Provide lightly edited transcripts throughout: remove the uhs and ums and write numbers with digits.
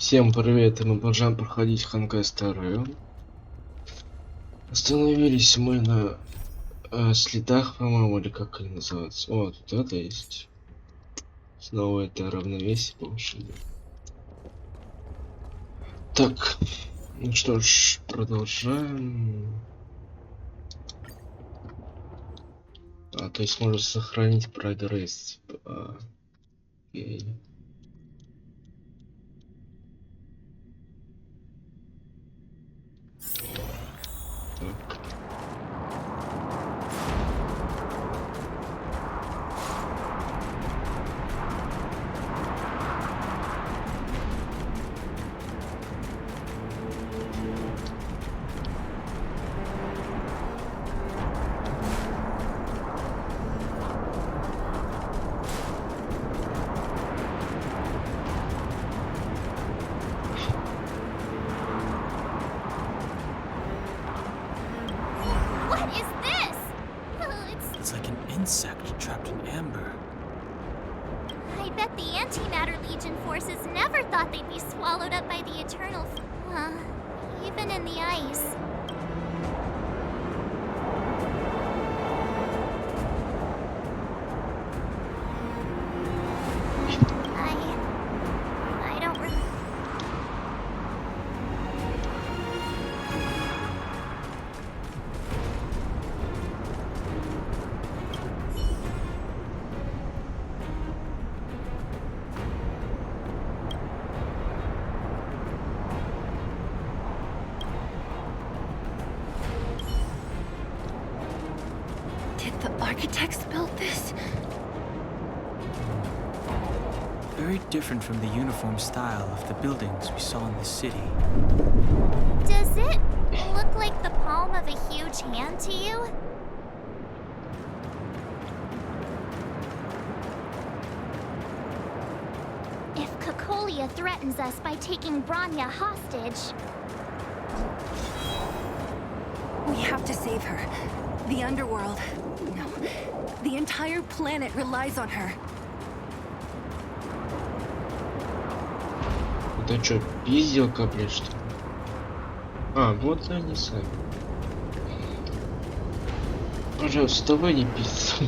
Всем привет, и мы продолжаем проходить Honkai старую. Остановились мы на следах, по-моему, или как они называются. О, тут это есть. Снова это равновесие повышение. Так, ну что ж, продолжаем. То есть можно сохранить прогресс. Окей. Так. Insect trapped in amber. I bet the Antimatter Legion forces never thought they'd be swallowed up by the Eternal. Even in the ice. I don't really. Architects built this? Very different from the uniform style of the buildings we saw in the city. Does it look like the palm of a huge hand to you? If Cocolia threatens us by taking Bronya hostage... We have to save her. The underworld. No. The entire planet relies on her. Это что, пизделка, блядь, что ли? Вот они сами. Пожалуйста, давай не пиздиться.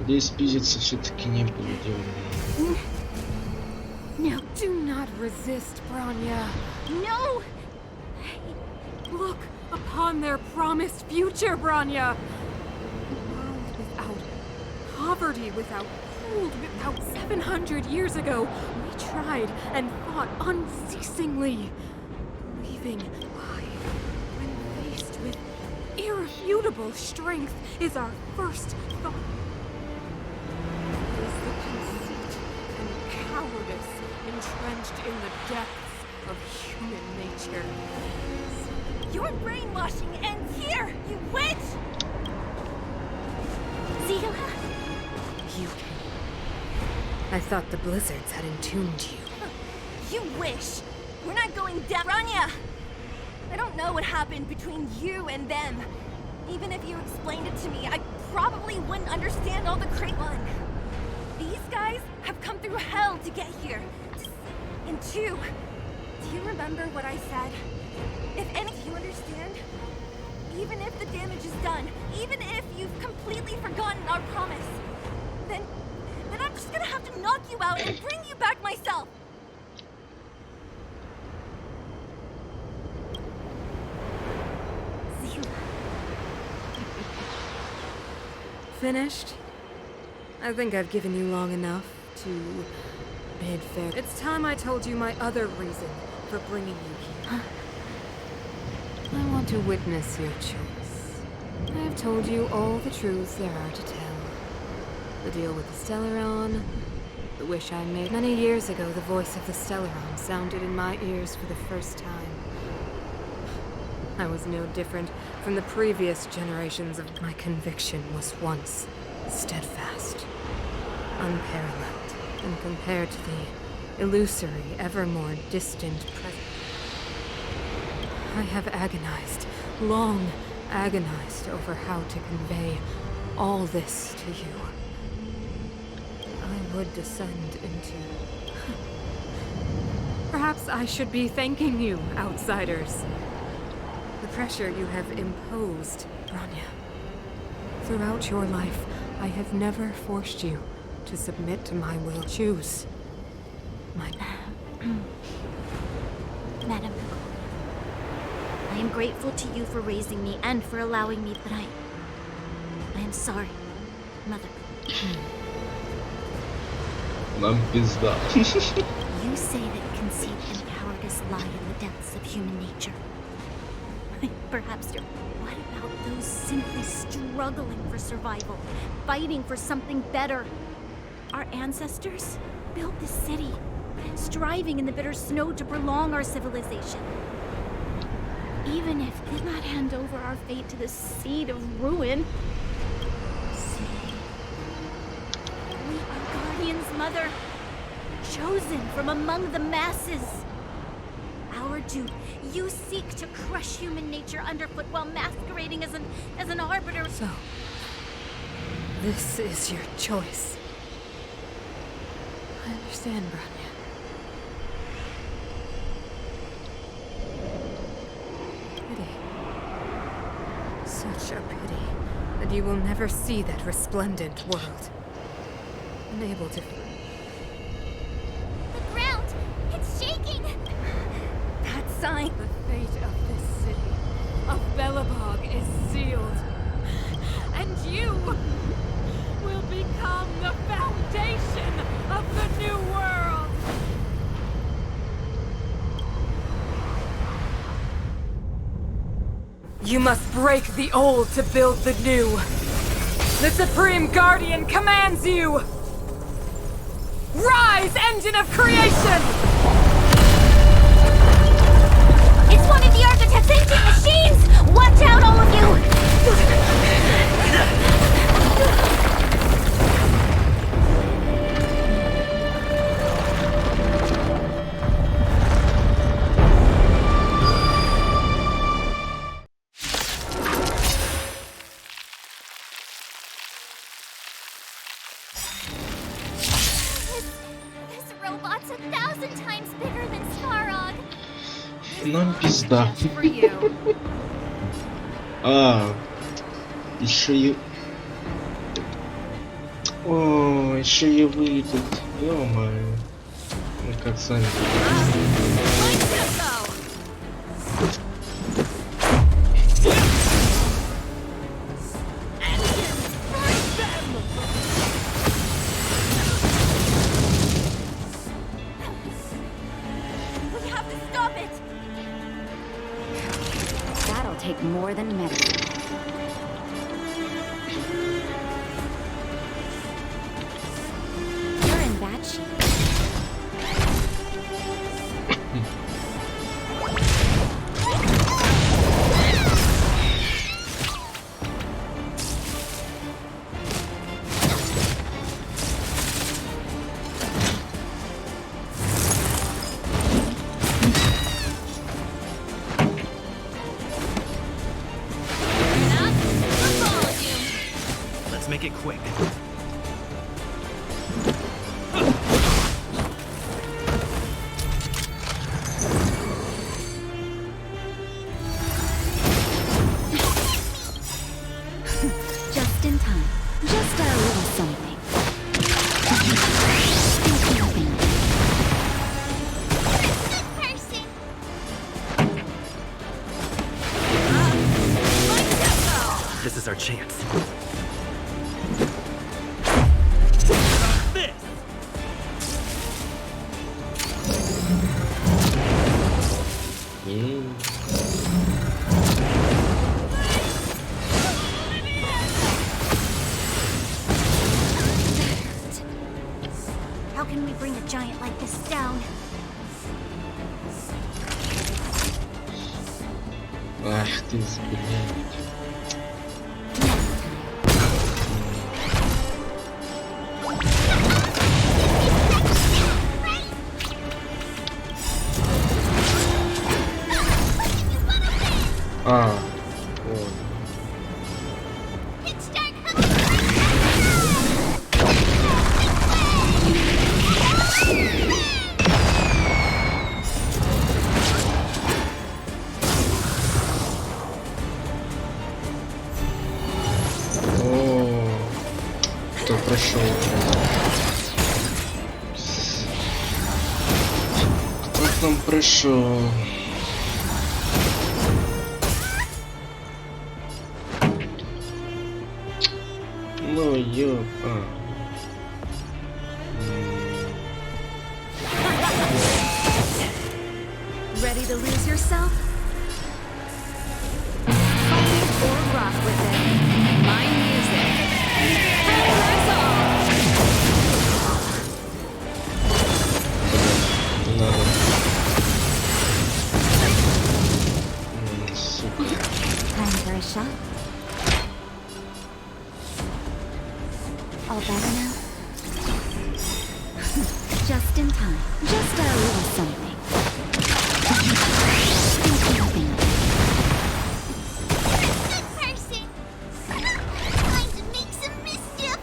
Здесь пиздиться все-таки не будем. Now do not resist, Bronya. No! Look upon their promised future, Bronya! A world without poverty, without cold, without 700 years ago, we tried and fought unceasingly, believing life, when faced with irrefutable strength, is our first thought. It is the conceit and cowardice entrenched in the depths of human nature. Your brainwashing ends here, you witch! Zila? You... I thought the blizzards had entombed you. You wish! We're not going down, Bronya! I don't know what happened between you and them. Even if you explained it to me, I probably wouldn't understand all the one. These guys have come through hell to get here. And two, do you remember what I said? If any, do you understand? Even if the damage is done, even if you've completely forgotten our promise, then I'm just gonna have to knock you out and bring you back myself. Finished? I think I've given you long enough to bid fair. It's time I told you my other reason for bringing you here. I want to witness your choice. I have told you all the truths there are to tell. The deal with the Stellaron, the wish I made. Many years ago, the voice of the Stellaron sounded in my ears for the first time. I was no different from the previous generations of my conviction was once steadfast, unparalleled, and compared to the illusory, ever more distant present. I have agonized, long agonized over how to convey all this to you. I would descend into Perhaps I should be thanking you, outsiders. The pressure you have imposed, Rania. Throughout your life, I have never forced you to submit to my will. Choose. My... Madam, I am grateful to you for raising me and for allowing me, but I am sorry, Mother. Нам пизда. You say that conceit and cowardice lie in the depths of human nature. Perhaps you're... What about those simply struggling for survival, fighting for something better? Our ancestors built this city, striving in the bitter snow to prolong our civilization. Even if we did not hand over our fate to the seed of ruin, we are guardians, Mother, chosen from among the masses. Our duty. You seek to crush human nature underfoot while masquerading as an arbiter. So, this is your choice. I understand, Branya. Pity. Such a pity that you will never see that resplendent world. Unable to... The ground! It's shaking! That sign. The fate of this city, of Belobog, is sealed. And you will become the foundation of the new world! You must break the old to build the new. The Supreme Guardian commands you! Rise, engine of creation! It's one of the architect's ancient machines! Watch out, all of you! This robot's 1,000 times bigger than Sparog. Нам пизда. Just for you. Еще и... О, еще и выйдут. Ё-моё. Ну как сами. We have to stop it. That'll take more than medicine. You're in bad shape. Let's make it quick. Just in time. Just a little something. Person! This is our chance. This! How can we bring a giant like this down? Ах ты, блядь. Вот. Kickstart прошел. Кто к нам пришел? Ну, ёп. Ready to lose yourself? Fight or rock with it. My music. Let's all. Не надо. Сука. Time for a shot. All better now? Just in time. Just a little something. Think nothing of it. Person. Time to make some mischief.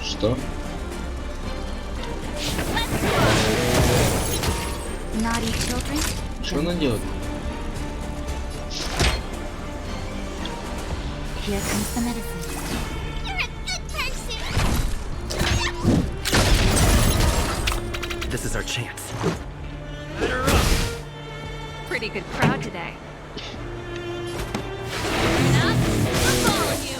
Что? Naughty children? Что она делает? Here comes the medicine. You're a good person. This is our chance. Pretty good crowd today. Enough? I'm following you.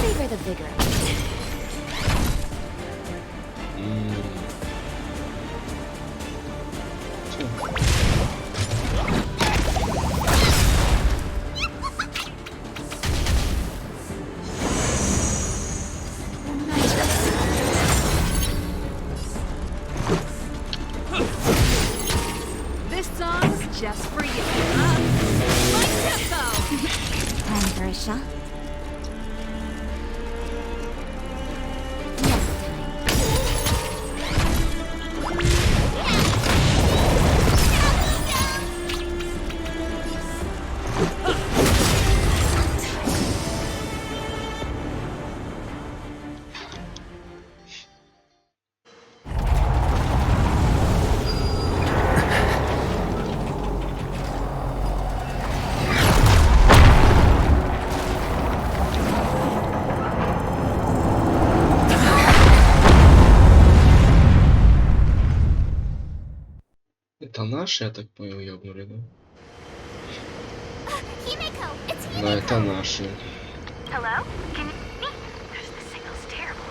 Savor the vigor. This song's just for you. Like disco. Time for a shot. Next time. Это наши, я так понял, ёбнули, да? Himeko, it's Himeko. Да, это наши. Hello? Can you me? The signal's terrible.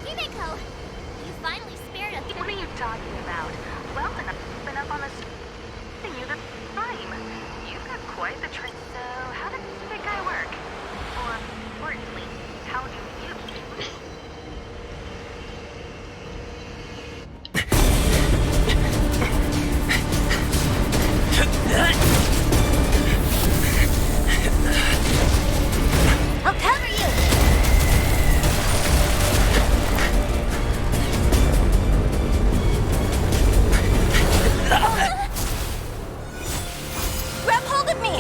Himeko, you finally spared us. What are you talking about? Well, then I've been up on this thing you the time. You've got quite the trip. So, how does this big guy work? Or, importantly, how do you? I'll cover you. Grab hold of me!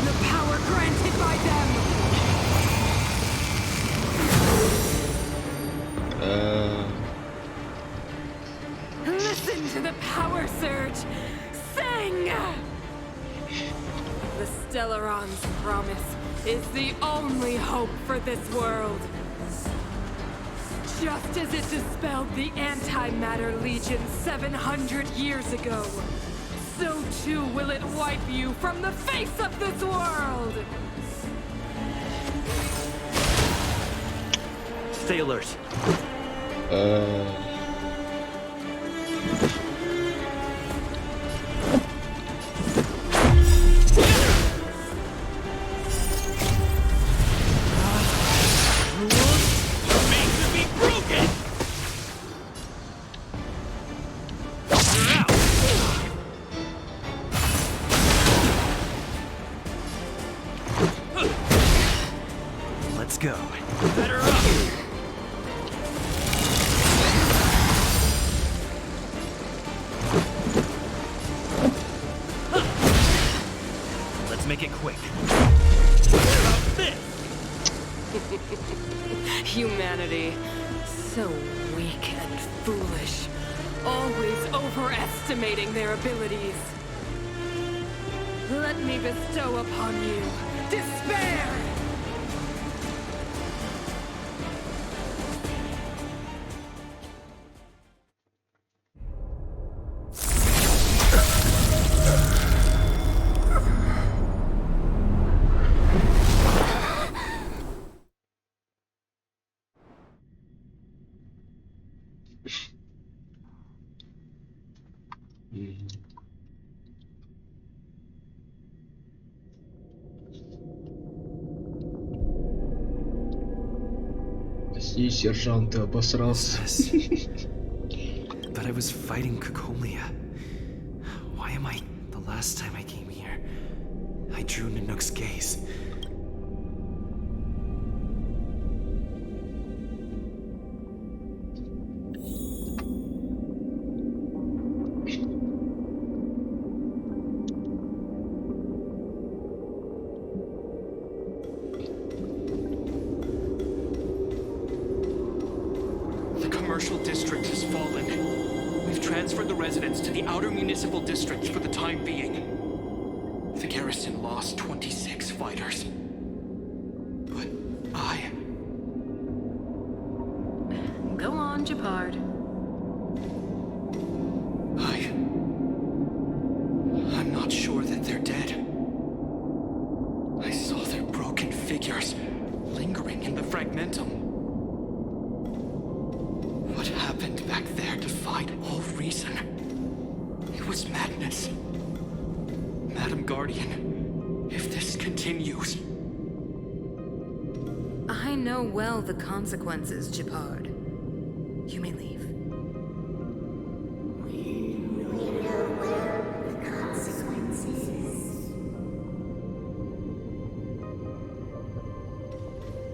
The power granted by them. Listen to the power surge. Sing! The Stellaron's promise is the only hope for this world. Just as it dispelled the Antimatter Legion 700 years ago, so too will it wipe you from the face of this world! Stay alert. Let's go. Better up. Let's make it quick. What about this? Humanity. So weak and foolish. Always overestimating their abilities. Let me bestow upon you despair! И сержант, ты обосрался. But I was fighting Cocolia. Why am I... The last time I came here, I drew Nanook's gaze. District has fallen. We've transferred the residents to the outer municipal districts for the time being. The garrison lost 26 fighters. But Go on, Japard. I'm not sure that they're dead. I saw their broken figures lingering in the fragmentum. What happened back there defied all reason. It was madness. Madam Guardian, if this continues... I know well the consequences, Japard. You may leave.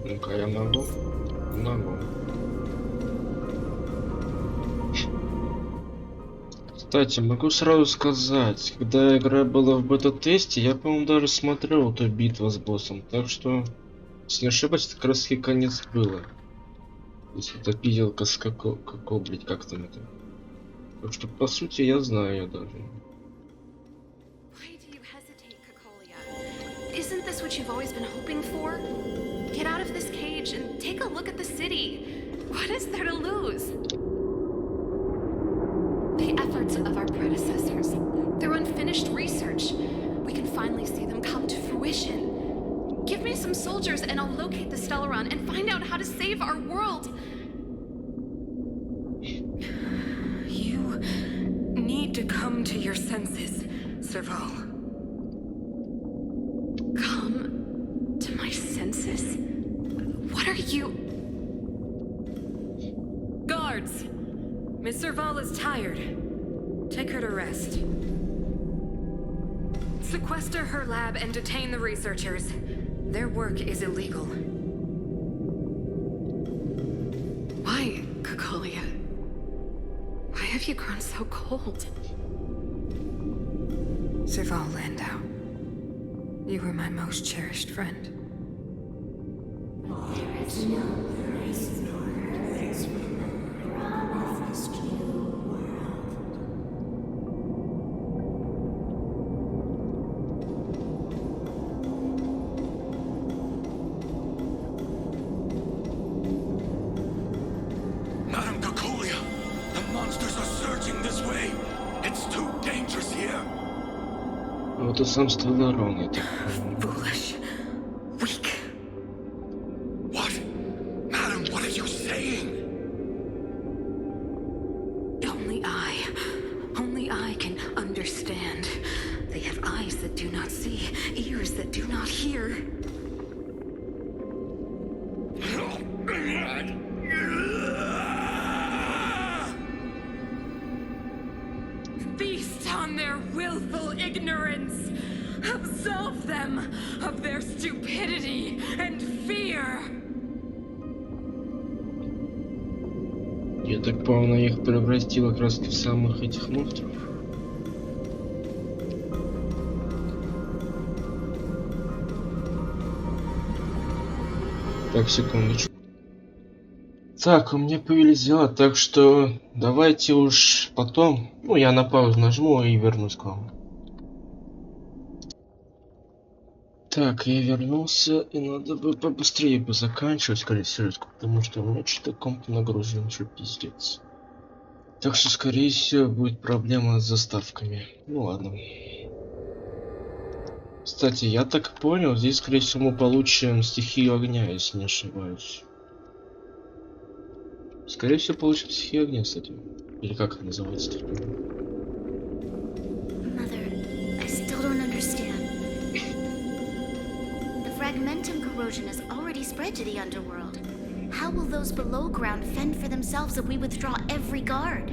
Ну-ка, я могу? Могу. Кстати, могу сразу сказать, когда игра была в бета-тесте, я, по-моему, даже смотрел эту битву с боссом, так что, если не ошибаюсь, это как раз таки конец было. Если это пиделка с блядь, как там это. Так что, по сути, я знаю ее даже. Why do you hesitate, Cocolia? Isn't this what you've always been hoping for? Get out of this cage and take a look at the city. What is there to lose? The efforts of our predecessors, their unfinished research. We can finally see them come to fruition. Give me some soldiers and I'll locate the Stellaron and find out how to save our world. You need to come to your senses, Serval. Come to my senses? What are you... Guards! Miss Serval is tired. Take her to rest. Sequester her lab and detain the researchers. Their work is illegal. Why, Cocolia? Why have you grown so cold? Serval Landau. You were my most cherished friend. Madam Cocolia, the monsters are surging this way. It's too dangerous here. это сам Стелларон, я так понимаю. Foolish. Weak. What? Madam, what are you saying? Only I can understand. They have eyes that do not see, ears that do not hear. Feast on their willful ignorance. Absolve them of their stupidity and fear. Я так понял, она их превратила как раз в самых этих монстров. Так, секундочку. Так, у меня появились дела, так что давайте уж потом. Ну, я на паузу нажму и вернусь к вам. Так, я вернулся, и надо бы побыстрее бы заканчивать, скорее сюжетку, потому что у меня что-то комп нагружен, что пиздец. Так что, скорее всего, будет проблема с заставками. Ну ладно. Кстати, я так понял, здесь, скорее всего, мы получим стихию огня, если не ошибаюсь. Скорее всего, получим стихию огня, кстати. Или как это называется? Mother, I still don't understand. The fragmentum corrosion has already spread to the underworld. How will those below ground fend for themselves if we withdraw every guard?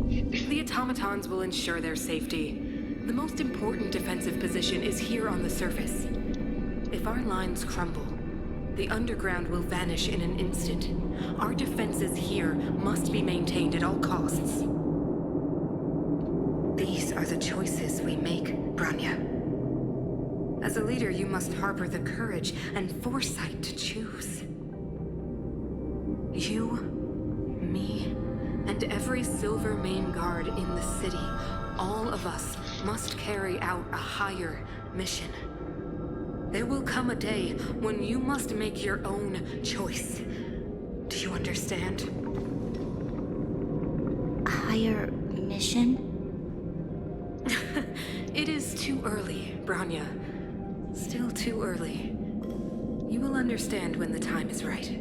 The automatons will ensure their safety. The most important defensive position is here on the surface. If our lines crumble, the underground will vanish in an instant. Our defenses here must be maintained at all costs. These are the choices we make, Branya. As a leader, you must harbor the courage and foresight to choose. You, me, and every Silver Main Guard in the city, all of us must carry out a higher mission. There will come a day when you must make your own choice. Do you understand? A higher mission? It is too early, Branya. Still too early. You will understand when the time is right.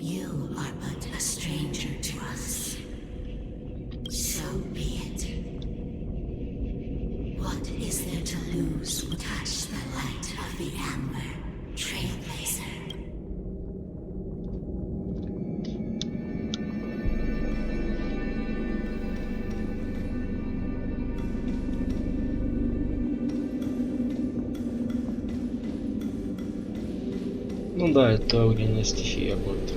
You are but a stranger to us. So be it. What is there to lose? Touch the light of the amber, trailblazer. Ну да, это огненная стихия будет.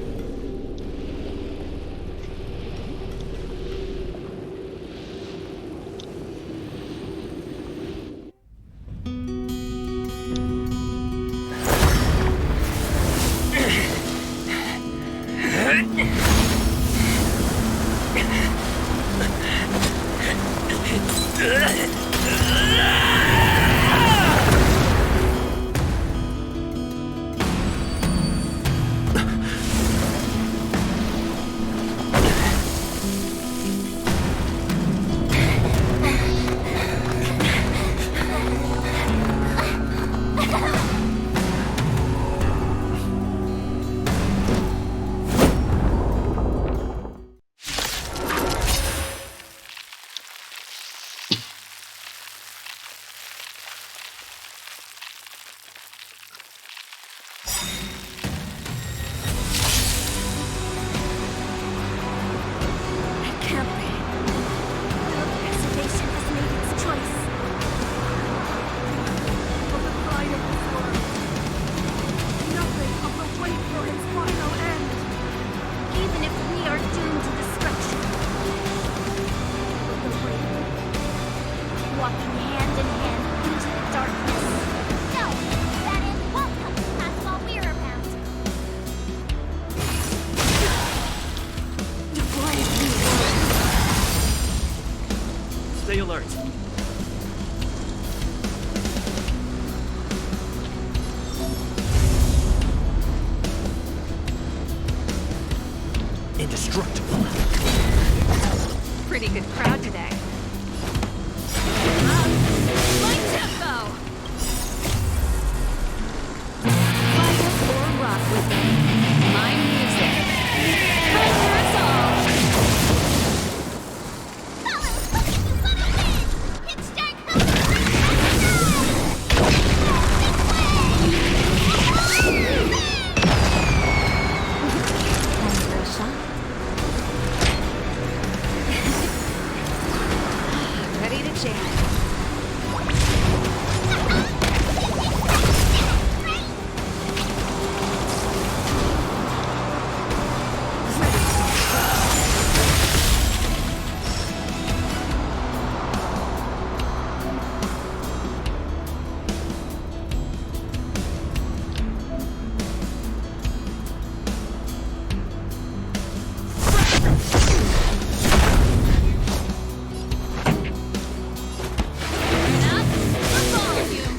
alert. Indestructible. Pretty good crowd today. My tempo! Light up or rock with me. My music. Conquer us all! Ready to jam.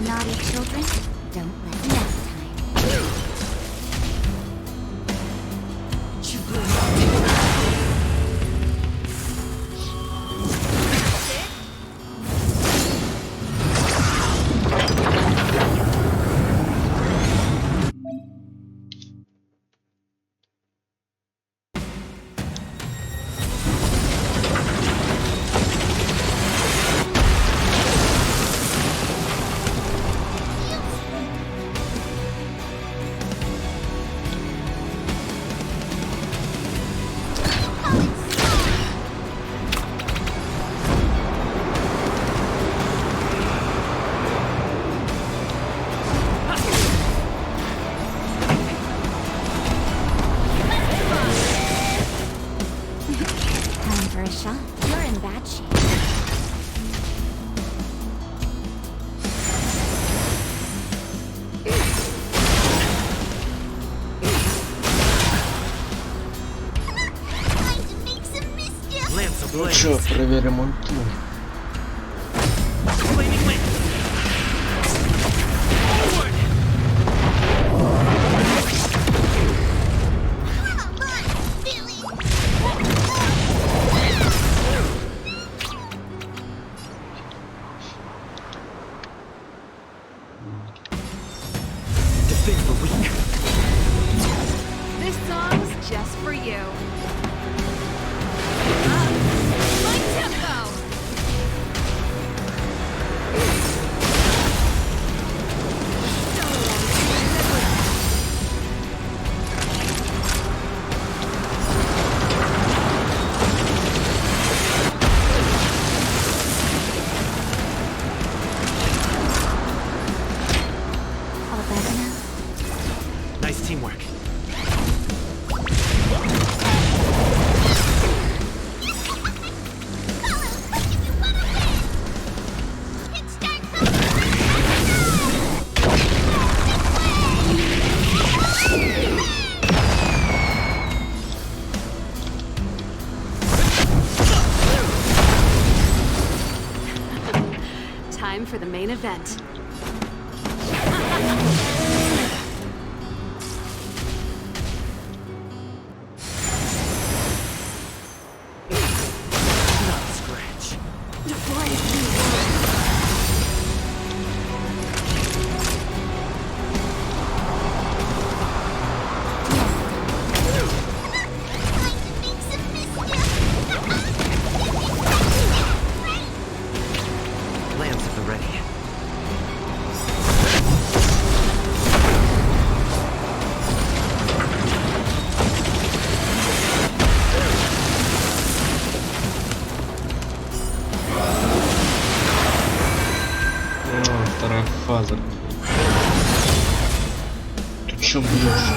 Naughty children, don't let nap time. Time for a shot. You're in bad shape. Lance of Ну Blaze. чё, проверим ульту. Flaming Lance. Forward. Defend the weak. This song's just for you. My tempo! All better now? Nice teamwork. Time for the main event. Not a scratch. Lance at the ready. О, вторая фаза. Ты чё бьешь?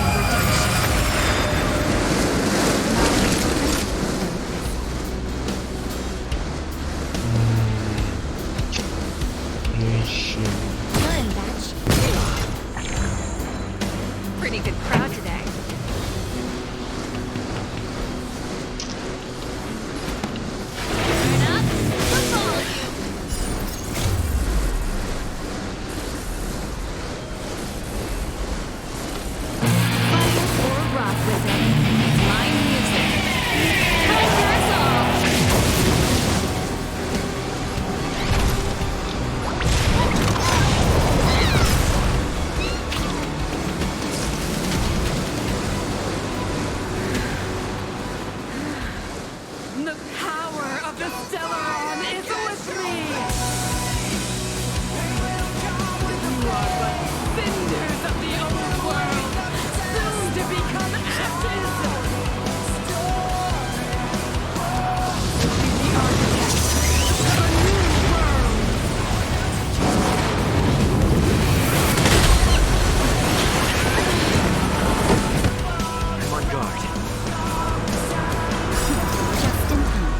Ну ещё. You're in bad shape. Pretty good crowd today. Turn up, let's follow you. Stellaron is with me! You are but cinders of the old world, soon to become ashes! Be the architect of a new world! I'm on guard. Just in time.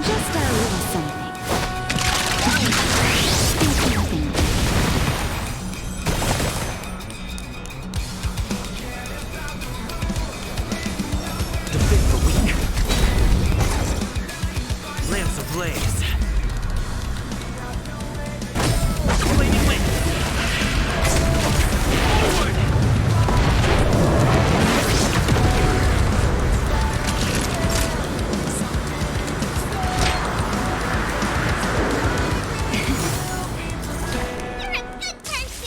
Just a little something. Think nothing. Defend the weak. Lance ablaze. Flaming wind. Forward. You're a good person.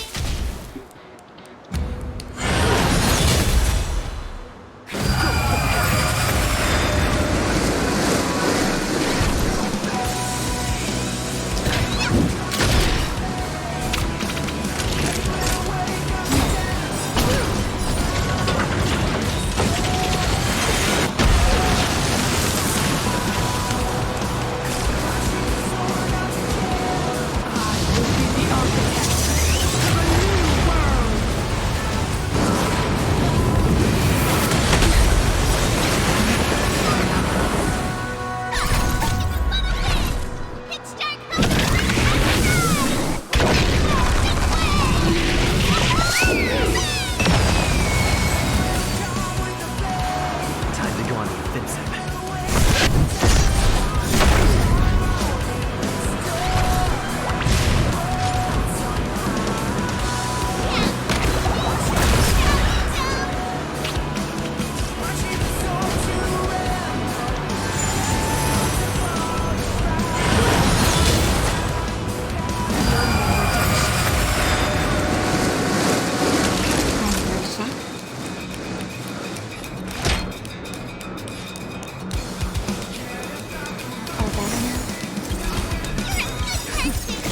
It's dark. Time to go on the offensive.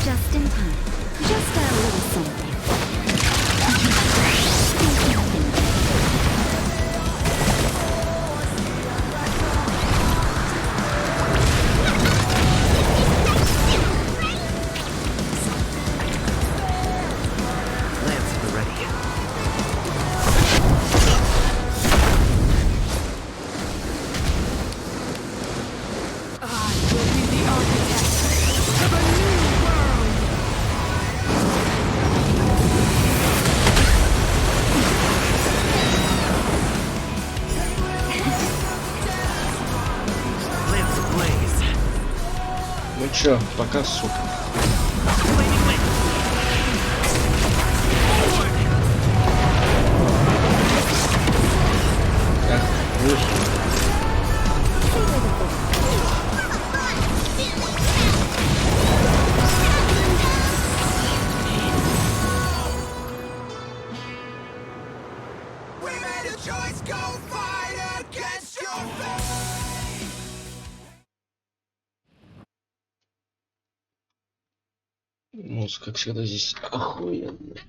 Just in time. Just a little something. Think nothing. Lance at the ready. I will be the architect of a new world! Lance ablaze. Ну чё, пока, сука. Flaming wind. Ах, вышел. We made a choice, go fight against your fate. Музыка, как всегда, здесь охуенная.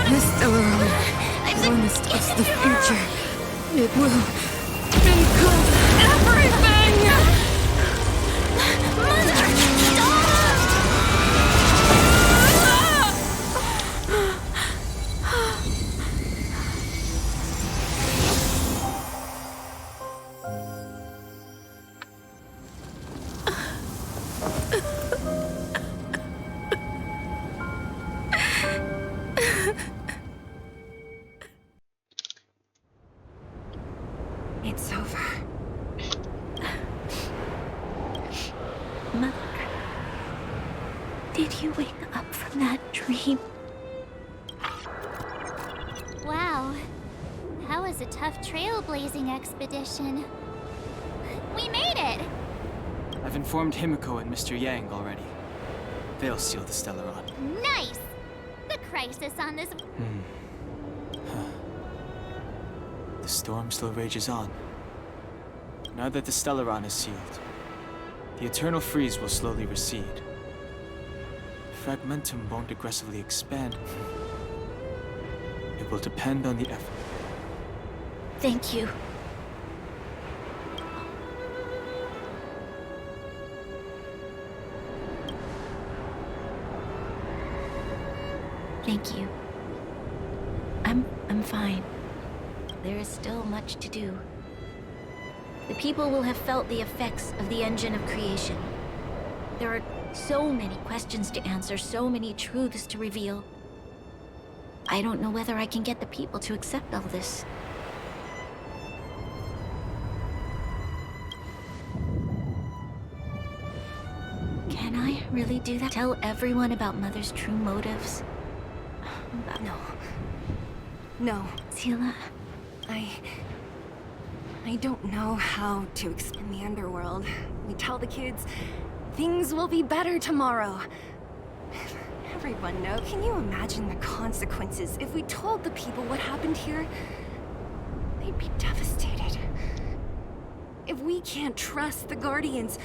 The Stellaron warned us the future. It will engulf everything! Mother, It's over. Mother, did you wake up from that dream? Wow. That was a tough trailblazing expedition. We made it! I've informed Himiko and Mr. Yang already. They'll seal the Stellaron. Nice! The crisis on this... The storm still rages on. Now that the Stellaron is sealed, the eternal freeze will slowly recede. Fragmentum won't aggressively expand. It will depend on the effort. Thank you. Thank you. I'm fine. There is still much to do. The people will have felt the effects of the engine of creation. There are so many questions to answer, so many truths to reveal. I don't know whether I can get the people to accept all this. Can I really do that? Tell everyone about Mother's true motives? No. No. Sila? I don't know how to explain the underworld. We tell the kids, things will be better tomorrow. Everyone knows. Can you imagine the consequences if we told the people what happened here? They'd be devastated. If we can't trust the Guardians...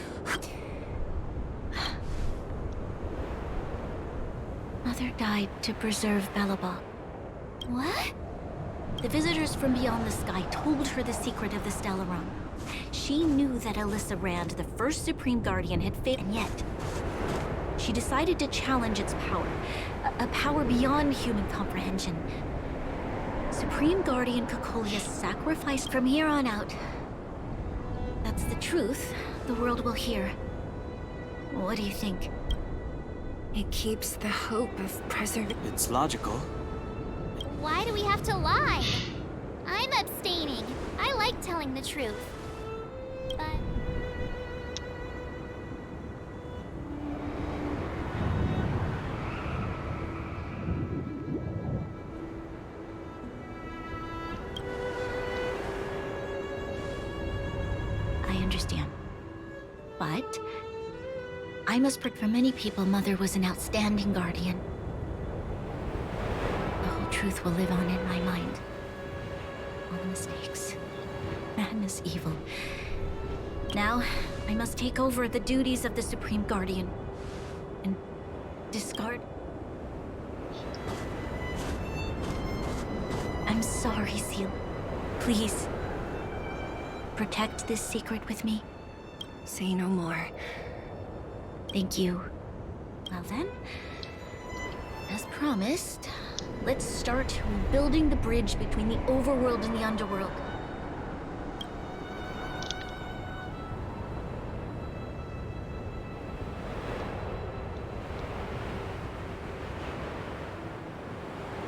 Mother died to preserve Belobog. What? The visitors from beyond the sky told her the secret of the Stellaron. She knew that Alyssa Rand, the first Supreme Guardian, had failed, and yet she decided to challenge its power, a power beyond human comprehension. Supreme Guardian Cocolia sacrificed from here on out. That's the truth the world will hear. What do you think? It keeps the hope of preservation. It's logical. Why do we have to lie? I'm abstaining. I like telling the truth. But... I understand. But... I must for many people, Mother was an outstanding guardian. The whole truth will live on in my mind. All the mistakes, madness, evil. Now, I must take over the duties of the Supreme Guardian and discard. I'm sorry, Seal. Please, protect this secret with me. Say no more. Thank you. Well then, as promised, let's start building the bridge between the overworld and the underworld.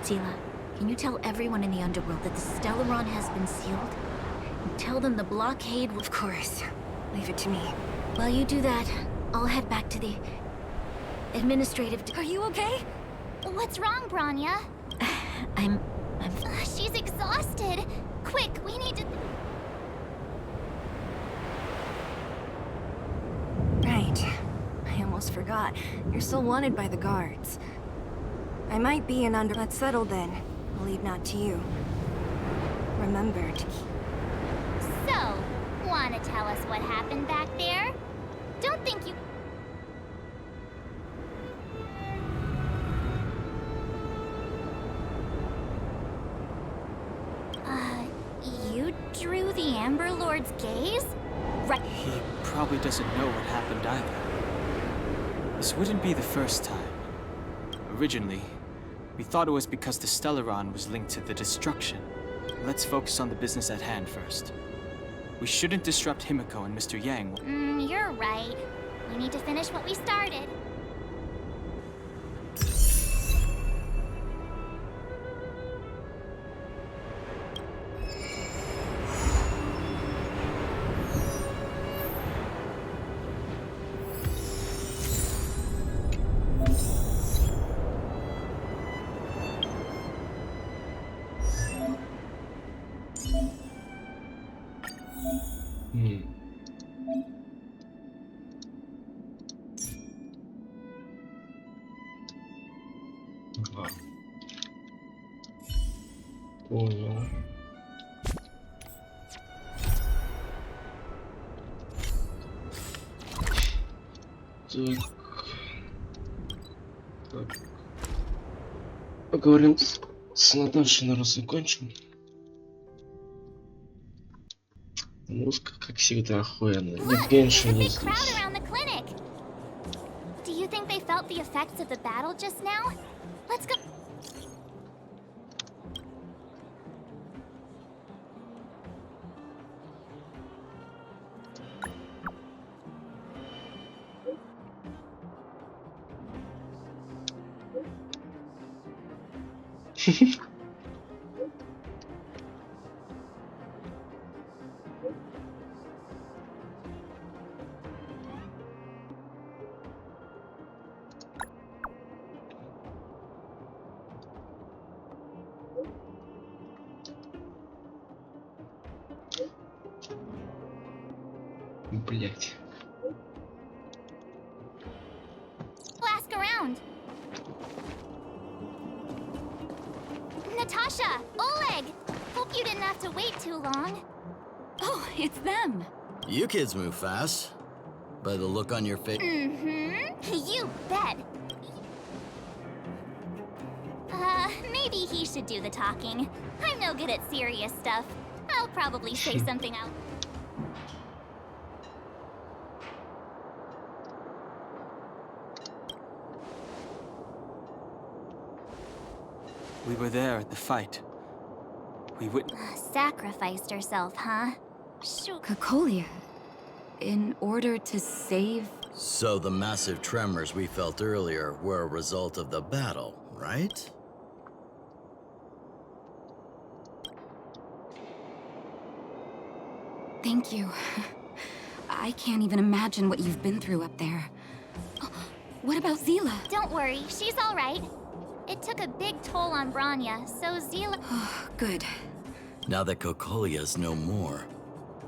Sila, can you tell everyone in the underworld that the Stellaron has been sealed? And tell them the blockade will... Of course. Leave it to me. While you do that, I'll head back to the administrative... Are you okay? What's wrong, Branya? I'm... she's exhausted. Quick, we need to... Right. I almost forgot. You're still wanted by the guards. I might be an under... Let's settle then. I'll leave not to you. Remember to keep... So, wanna tell us what happened back there? Don't think you... You drew the Amber Lord's gaze? Right. He probably doesn't know what happened either. This wouldn't be the first time. Originally, we thought it was because the Stellaron was linked to the destruction. Let's focus on the business at hand first. We shouldn't disrupt Himiko and Mr. Yang. You're right. We need to finish what we started. Так. Поговорим с Наташей, наверное, закончим. Музыка, как всегда, охуенная. Евгеньевна не здесь. Do you think they felt the effects of the battle just now? Let's go. Блять. Ask around. Natasha, Oleg. Hope you didn't have to wait too long. Oh, it's them. You kids move fast. By the look on your face. Mm-hmm. You bet. Maybe he should do the talking. I'm no good at serious stuff. I'll probably say something out. We were there at the fight. We Sacrificed herself, huh? Shoot. Cocolia. In order to save... So the massive tremors we felt earlier were a result of the battle, right? Thank you. I can't even imagine what you've been through up there. What about Zila? Don't worry, she's all right. It took a big toll on Branya, so Zila... Good. Now that Cocolia's no more,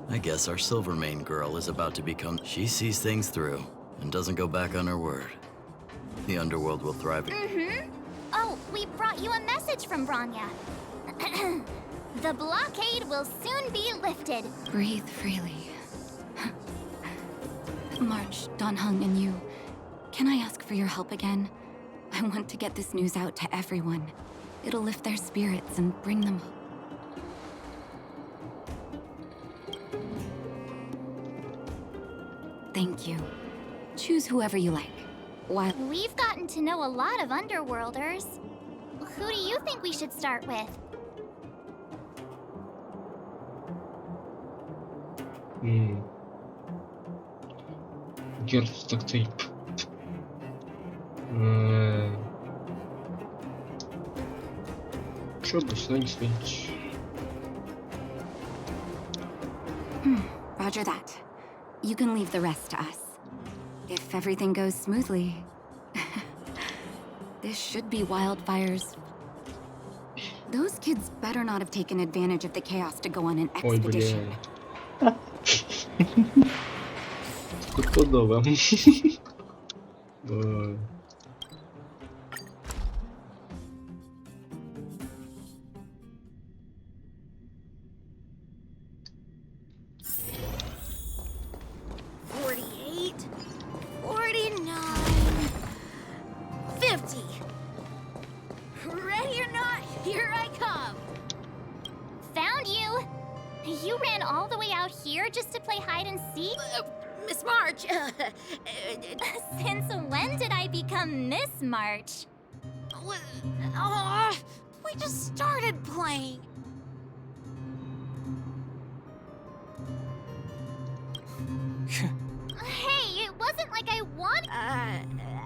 I guess our Silvermane girl is about to become... She sees things through and doesn't go back on her word. The underworld will thrive. Mm-hmm. Oh, we brought you a message from Branya. The blockade will soon be lifted. Breathe freely. March, Donhung, and you. Can I ask for your help again? I want to get this news out to everyone. It'll lift their spirits and bring them hope. Thank you. Choose whoever you like. While We've gotten to know a lot of Underworlders. Who do you think we should start with? Герц так-то... Чё бы сюда не сходить? Roger that. You can leave the rest to us. If everything goes smoothly, this should be wildfires. Those kids better not have taken advantage of the chaos to go on an expedition. Стопудово. You ran all the way out here just to play hide and seek? Miss March, Since when did I become Miss March? we just started playing. Hey, it wasn't like I wanted...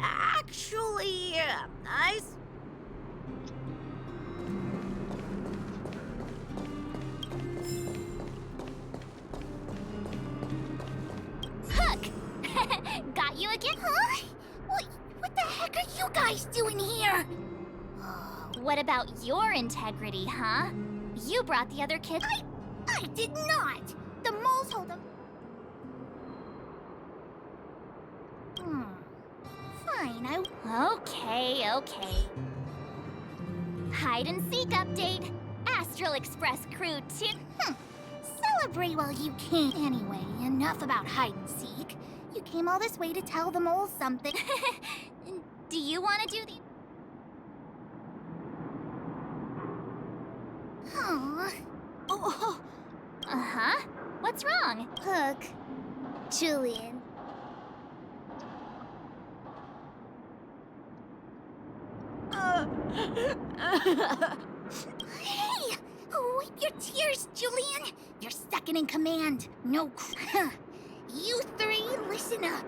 Actually, Hook! Got you again? Huh? What the heck are you guys doing here? What about your integrity, huh? You brought the other kids... I did not! The moles hold them... Fine, Okay. Hide and seek update. Astral Express crew 2. Celebrate while you can. Anyway, enough about hide and seek. You came all this way to tell them all something. Do you want to do the... Aww. Oh. Uh-huh. What's wrong? Hook. Julian. Hey! Wipe your tears, Julian! You're second in command. No You three, listen up.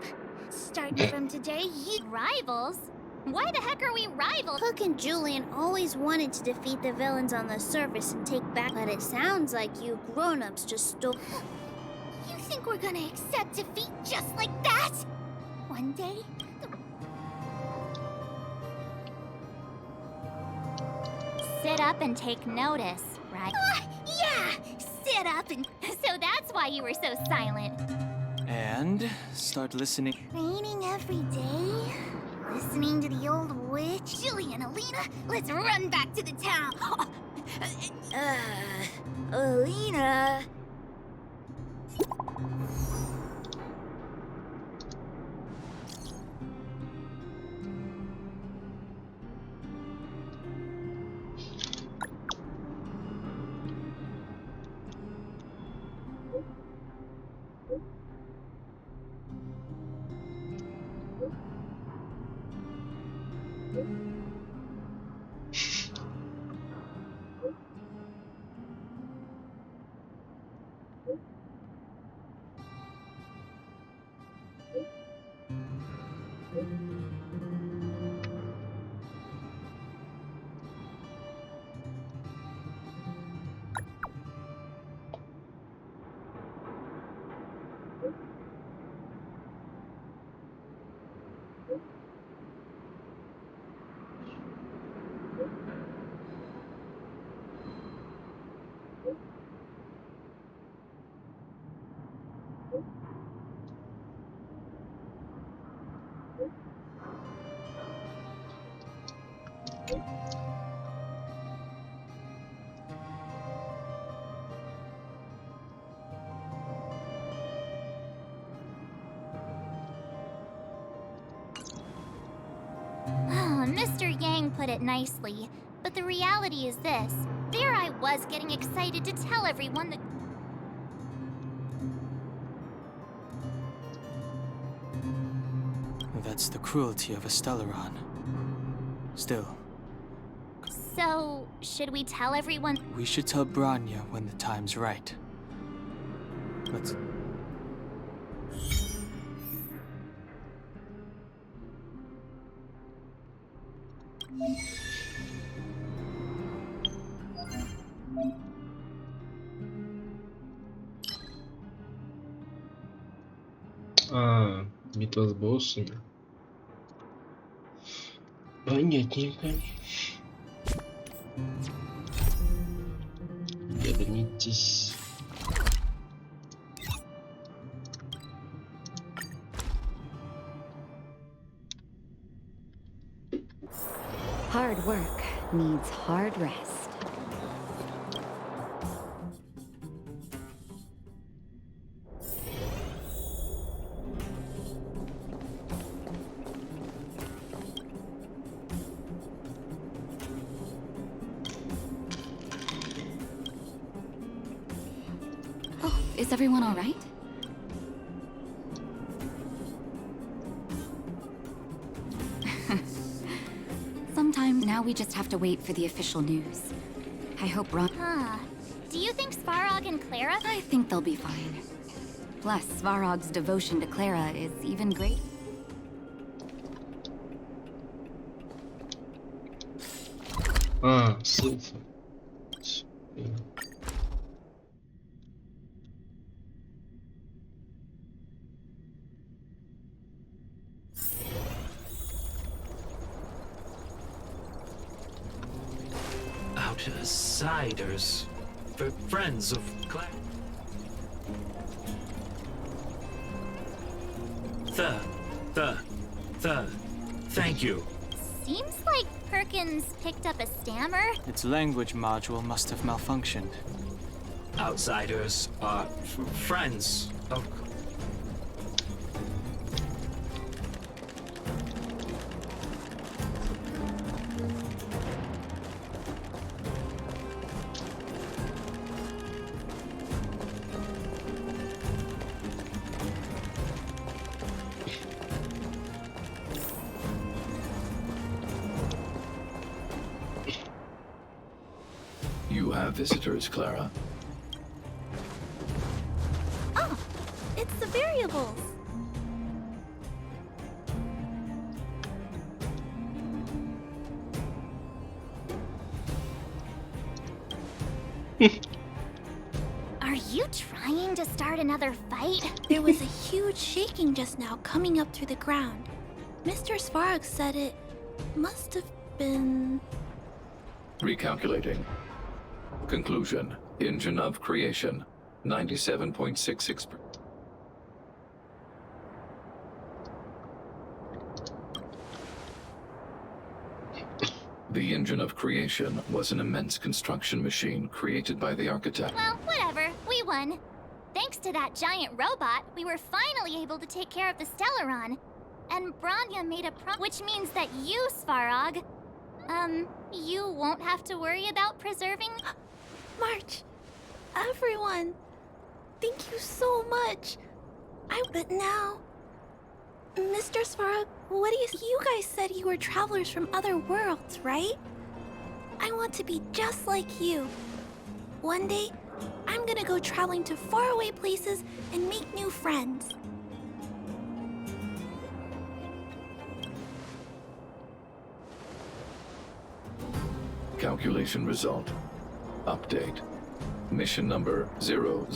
Starting from today, you... Rivals? Why the heck are we rivals? Hook and Julian always wanted to defeat the villains on the surface and take back, but it sounds like you grown-ups just stole... You think we're gonna accept defeat just like that? One day, sit up and take notice, right? Yeah! Sit up and... So that's why you were so silent. And start listening. Raining every day? Listening to the old witch? Julian, Alina, let's run back to the town! Alina... Mr. Yang put it nicely, but the reality is this. There I was getting excited to tell everyone that... That's the cruelty of a Stellaron. Still. So, should we tell everyone? We should tell Branya when the time's right. Let's... Битва с боссами. Понятненько. Вернитесь. Hard work needs hard rest. Is everyone all right? Sometimes now we just have to wait for the official news. I hope Ron... Do you think Svarog and Clara... I think they'll be fine. Plus, Svarog's devotion to Clara is even greater. Солнцем. Outsiders, friends of Clara. Thank you. Seems like Perkins picked up a stammer. Its language module must have malfunctioned. Outsiders are friends of... have visitors, Clara. Oh, it's the variables. Are you trying to start another fight? There was a huge shaking just now coming up through the ground. Mr. Svarog said it must have been... Recalculating. Conclusion. Engine of creation. 97.66%. The engine of creation was an immense construction machine created by the architect. Well, whatever. We won. Thanks to that giant robot, we were finally able to take care of the Stellaron. And Branya made a which means that you, Svarog, you won't have to worry about preserving... March, everyone, thank you so much. But now... Mr. Svarog, what do you guys said you were travelers from other worlds, right? I want to be just like you. One day, I'm gonna go traveling to faraway places and make new friends. Calculation result. Update. Mission number 00.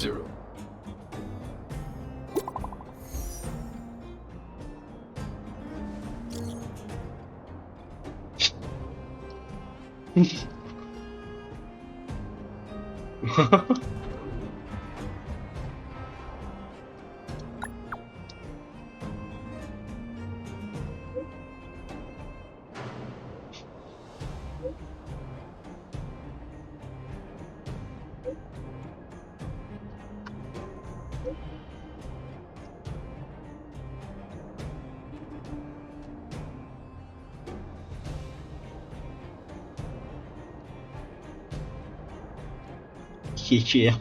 Хе-хе.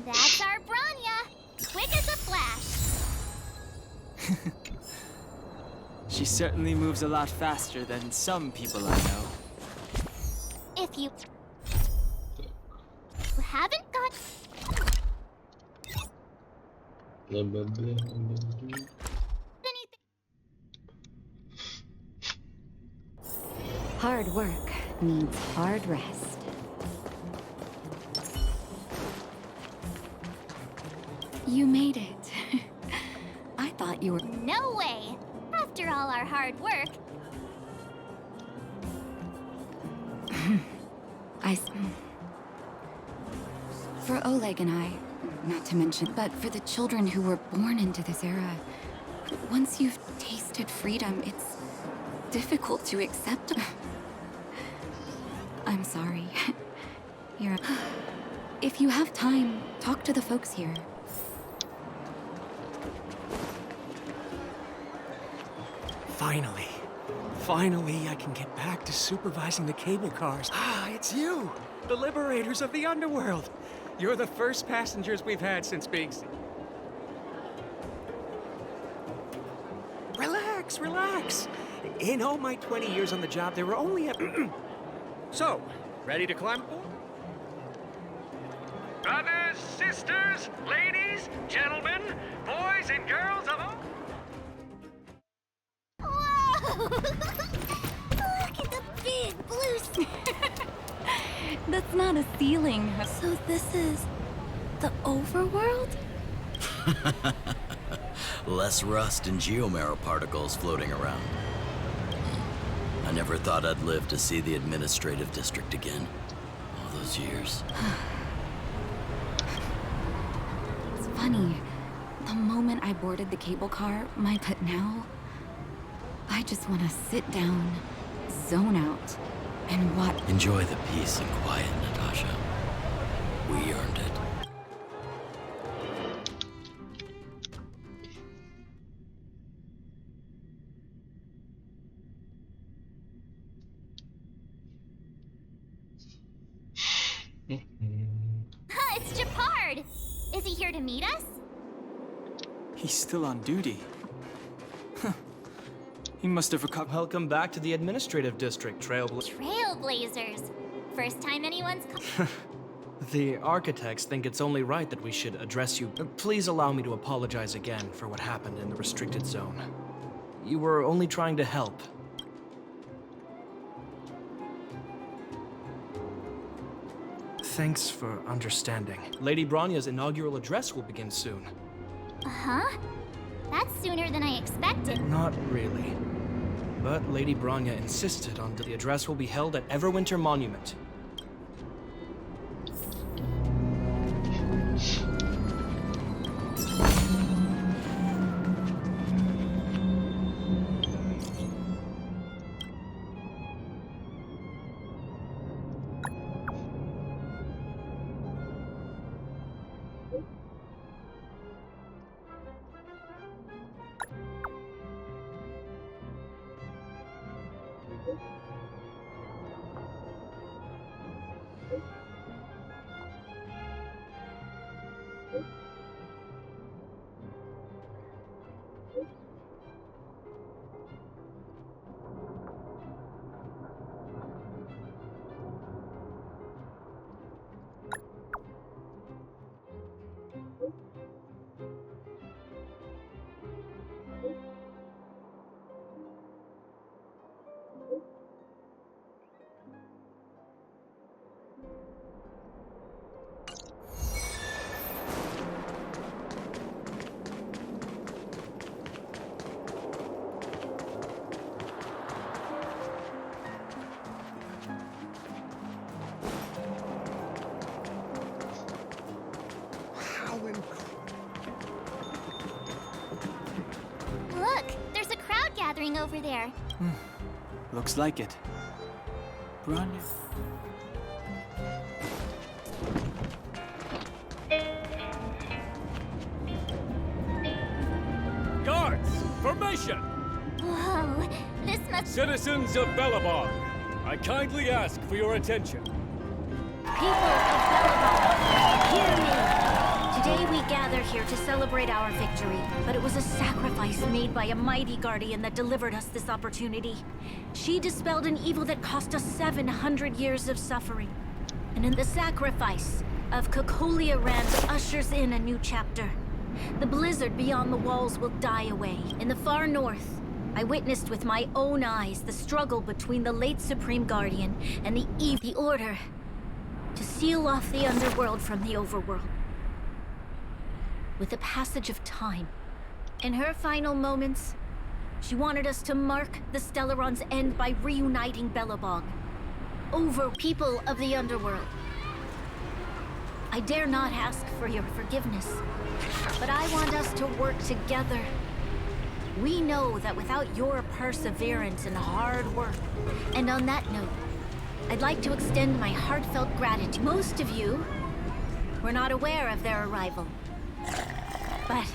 That's our Branya, quick as a flash. She certainly moves a lot faster than some people I know. If you haven't got anything. Hard work means hard rest. You made it. I thought you were... No way! After all our hard work, For Oleg and I, not to mention, but for the children who were born into this era, once you've tasted freedom, it's difficult to accept. I'm sorry. If you have time, talk to the folks here. Finally, I can get back to supervising the cable cars. Ah, it's you! The liberators of the underworld! You're the first passengers we've had since being... Relax! In all my 20 years on the job, there were only a... So, ready to climb aboard? Brothers, sisters, ladies, gentlemen, boys and girls of all... whoa! Look at the big blue... That's not a ceiling. So this is the overworld? Less rust and geomarrow particles floating around. I never thought I'd live to see the administrative district again. All those years. It's funny. The moment I boarded the cable car, but now... I just want to sit down, zone out, and watch. Enjoy the peace and quiet, Natasha. We earned it. It's Japard! Is he here to meet us? He's still on duty. He must have recovered. Welcome back to the administrative district, Trailblazers. First time anyone's The architects think it's only right that we should address you. Please allow me to apologize again for what happened in the restricted zone. You were only trying to help. Thanks for understanding. Lady Bronya's inaugural address will begin soon. Huh? That's sooner than I expected. Not really. But Lady Bronya insisted on the address will be held at Everwinter Monument. Look, there's a crowd gathering over there. Looks like it. Bronya. Guards, formation! Whoa, this must... Citizens of Bellabog, I kindly ask for your attention. People of Bellabog, hear me! Today we gather here to celebrate our victory, but it was a sacrifice made by a mighty guardian that delivered us this opportunity. She dispelled an evil that cost us 700 years of suffering. And in the sacrifice of Cocolia Rand ushers in a new chapter. The blizzard beyond the walls will die away. In the far north, I witnessed with my own eyes the struggle between the late Supreme Guardian and the Order to seal off the underworld from the overworld. With the passage of time, in her final moments, she wanted us to mark the Stellaron's end by reuniting Bellabog. Over people of the underworld. I dare not ask for your forgiveness, but I want us to work together. We know that without your perseverance and hard work, and on that note, I'd like to extend my heartfelt gratitude. Most of you were not aware of their arrival. But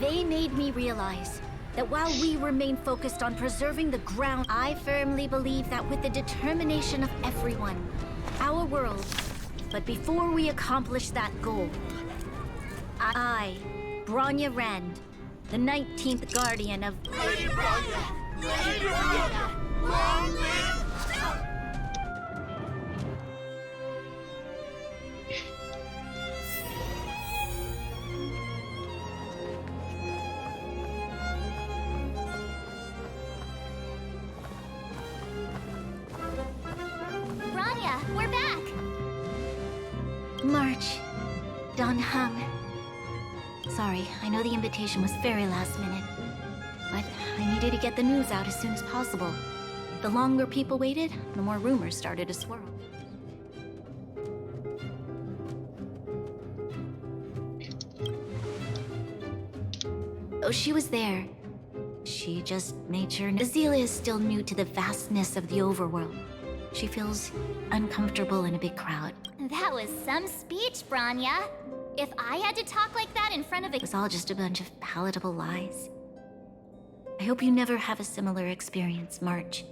they made me realize that while we remain focused on preserving the ground, I firmly believe that with the determination of everyone, our world, but before we accomplish that goal, I, Bronya Rand, the 19th Guardian of... Lady Bronya! Lady Bronya! Long live... We're back! March. Don Hung. Sorry, I know the invitation was very last minute. But I needed to get the news out as soon as possible. The longer people waited, the more rumors started to swirl. Oh, she was there. She just made sure Azila is still new to the vastness of the overworld. She feels uncomfortable in a big crowd. That was some speech, Bronya. If I had to talk like that in front of It was all just a bunch of palatable lies. I hope you never have a similar experience, March.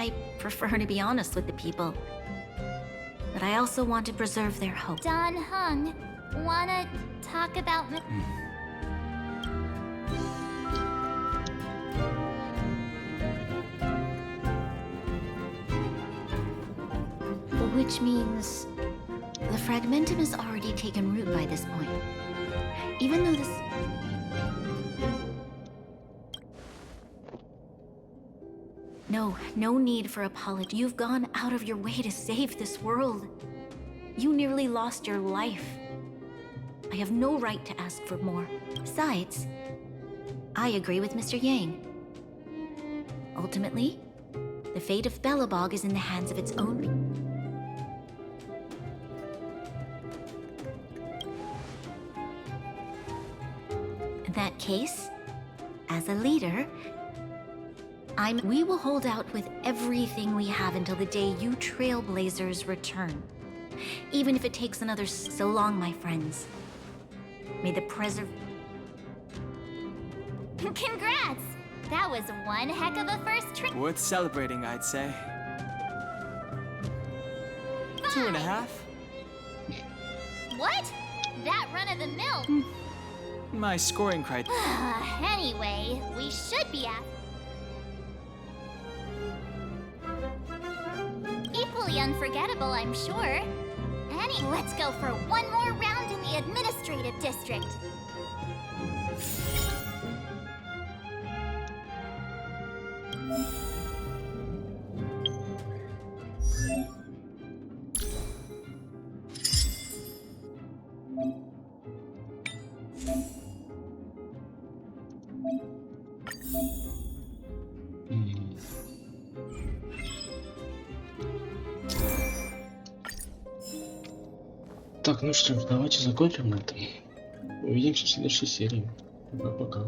I prefer to be honest with the people. But I also want to preserve their hope. Don Hung, wanna talk about... Which means the fragmentum has already taken root by this point. Even though this... No need for apology. You've gone out of your way to save this world. You nearly lost your life. I have no right to ask for more. Besides, I agree with Mr. Yang. Ultimately, the fate of Belobog is in the hands of its own people. In that case, as a leader, we will hold out with everything we have until the day you Trailblazers return. Even if it takes another so long, my friends. May the Congrats! That was one heck of a first trip. Worth celebrating, I'd say. 2.5. What? That run-of-the-mill? My scoring criteria. Anyway, we should be at... Equally unforgettable, I'm sure. Let's go for one more round in the administrative district. Так, ну что ж, давайте закончим на этом. Увидимся в следующей серии. Пока-пока.